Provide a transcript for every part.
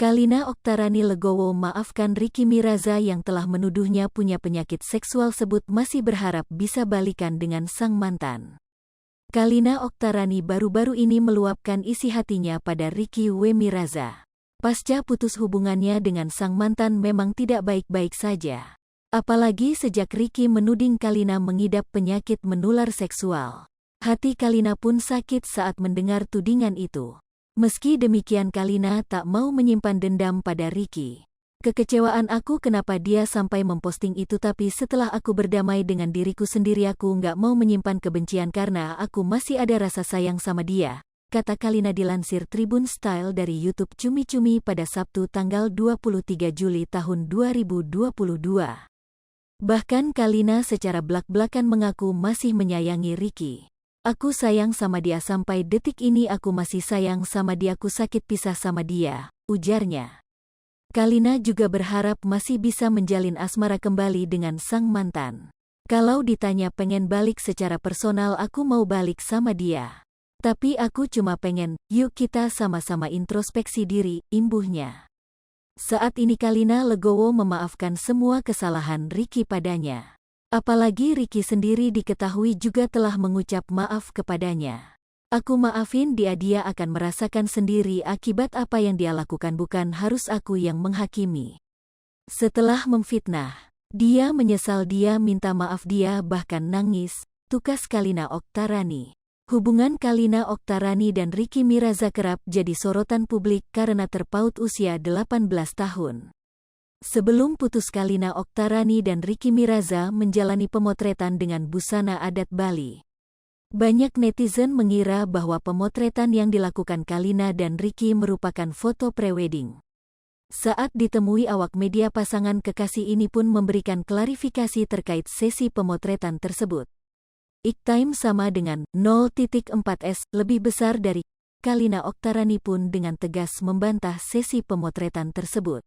Kalina Oktarani legowo maafkan Ricky Miraza yang telah menuduhnya punya penyakit seksual, sebut masih berharap bisa balikan dengan sang mantan. Kalina Oktarani baru-baru ini meluapkan isi hatinya pada Ricky Miraza. Pasca putus hubungannya dengan sang mantan memang tidak baik-baik saja. Apalagi sejak Ricky menuding Kalina mengidap penyakit menular seksual. Hati Kalina pun sakit saat mendengar tudingan itu. Meski demikian Kalina tak mau menyimpan dendam pada Ricky. Kekecewaan aku kenapa dia sampai memposting itu, tapi setelah aku berdamai dengan diriku sendiri aku nggak mau menyimpan kebencian karena aku masih ada rasa sayang sama dia, kata Kalina dilansir Tribun Style dari YouTube Cumi Cumi pada Sabtu tanggal 23 Juli tahun 2022. Bahkan Kalina secara blak-blakan mengaku masih menyayangi Ricky. Aku sayang sama dia sampai detik ini, aku masih sayang sama dia, aku sakit pisah sama dia, ujarnya. Kalina juga berharap masih bisa menjalin asmara kembali dengan sang mantan. Kalau ditanya pengen balik secara personal, aku mau balik sama dia. Tapi aku cuma pengen, yuk kita sama-sama introspeksi diri, imbuhnya. Saat ini Kalina legowo memaafkan semua kesalahan Ricky padanya. Apalagi Ricky sendiri diketahui juga telah mengucap maaf kepadanya. Aku maafin dia akan merasakan sendiri akibat apa yang dia lakukan, bukan harus aku yang menghakimi. Setelah memfitnah, dia menyesal, dia minta maaf, dia bahkan nangis, tukas Kalina Oktarani. Hubungan Kalina Oktarani dan Ricky Miraza kerap jadi sorotan publik karena terpaut usia 18 tahun. Sebelum putus, Kalina Oktarani dan Ricky Miraza menjalani pemotretan dengan busana adat Bali. Banyak netizen mengira bahwa pemotretan yang dilakukan Kalina dan Ricky merupakan foto prewedding. Saat ditemui awak media, pasangan kekasih ini pun memberikan klarifikasi terkait sesi pemotretan tersebut. Time sama dengan 0.4s lebih besar dari. Kalina Oktarani pun dengan tegas membantah sesi pemotretan tersebut.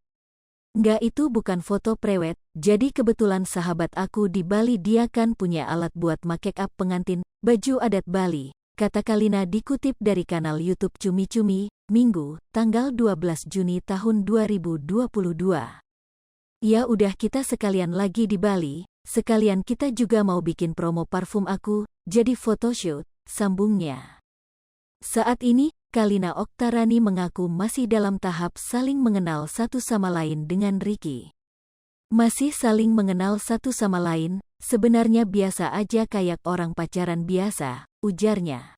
Nggak, itu bukan foto prewed, jadi kebetulan sahabat aku di Bali dia kan punya alat buat make up pengantin, baju adat Bali, kata Kalina dikutip dari kanal YouTube Cumi Cumi, Minggu, tanggal 12 Juni tahun 2022. Ya udah, kita sekalian lagi di Bali, sekalian kita juga mau bikin promo parfum aku, jadi photoshoot, sambungnya. Saat ini, Kalina Oktarani mengaku masih dalam tahap saling mengenal satu sama lain dengan Ricky. Masih saling mengenal satu sama lain, sebenarnya biasa aja kayak orang pacaran biasa, ujarnya.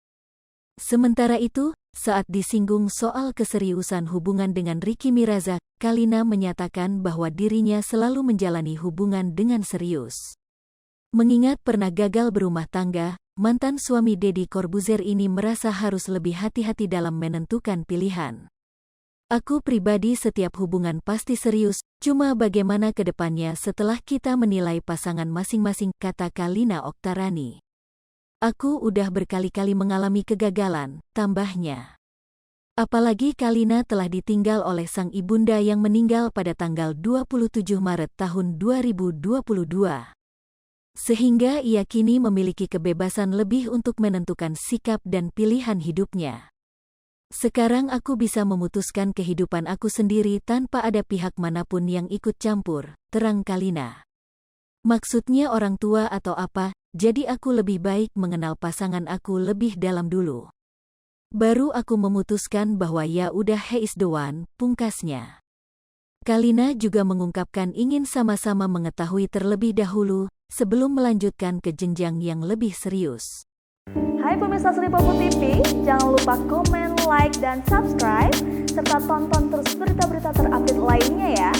Sementara itu, saat disinggung soal keseriusan hubungan dengan Ricky Miraza, Kalina menyatakan bahwa dirinya selalu menjalani hubungan dengan serius. Mengingat pernah gagal berumah tangga, mantan suami Deddy Corbuzier ini merasa harus lebih hati-hati dalam menentukan pilihan. Aku pribadi setiap hubungan pasti serius, cuma bagaimana ke depannya setelah kita menilai pasangan masing-masing, kata Kalina Oktarani. Aku udah berkali-kali mengalami kegagalan, tambahnya. Apalagi Kalina telah ditinggal oleh sang ibunda yang meninggal pada tanggal 27 Maret tahun 2022. Sehingga ia kini memiliki kebebasan lebih untuk menentukan sikap dan pilihan hidupnya. Sekarang aku bisa memutuskan kehidupan aku sendiri tanpa ada pihak manapun yang ikut campur, terang Kalina. Maksudnya orang tua atau apa, jadi aku lebih baik mengenal pasangan aku lebih dalam dulu. Baru aku memutuskan bahwa ya udah, he is the one, pungkasnya. Kalina juga mengungkapkan ingin sama-sama mengetahui terlebih dahulu, sebelum melanjutkan ke jenjang yang lebih serius. Hai pemirsa Sri Popo TV, jangan lupa komen, like, dan subscribe, serta tonton terus berita-berita terupdate lainnya ya.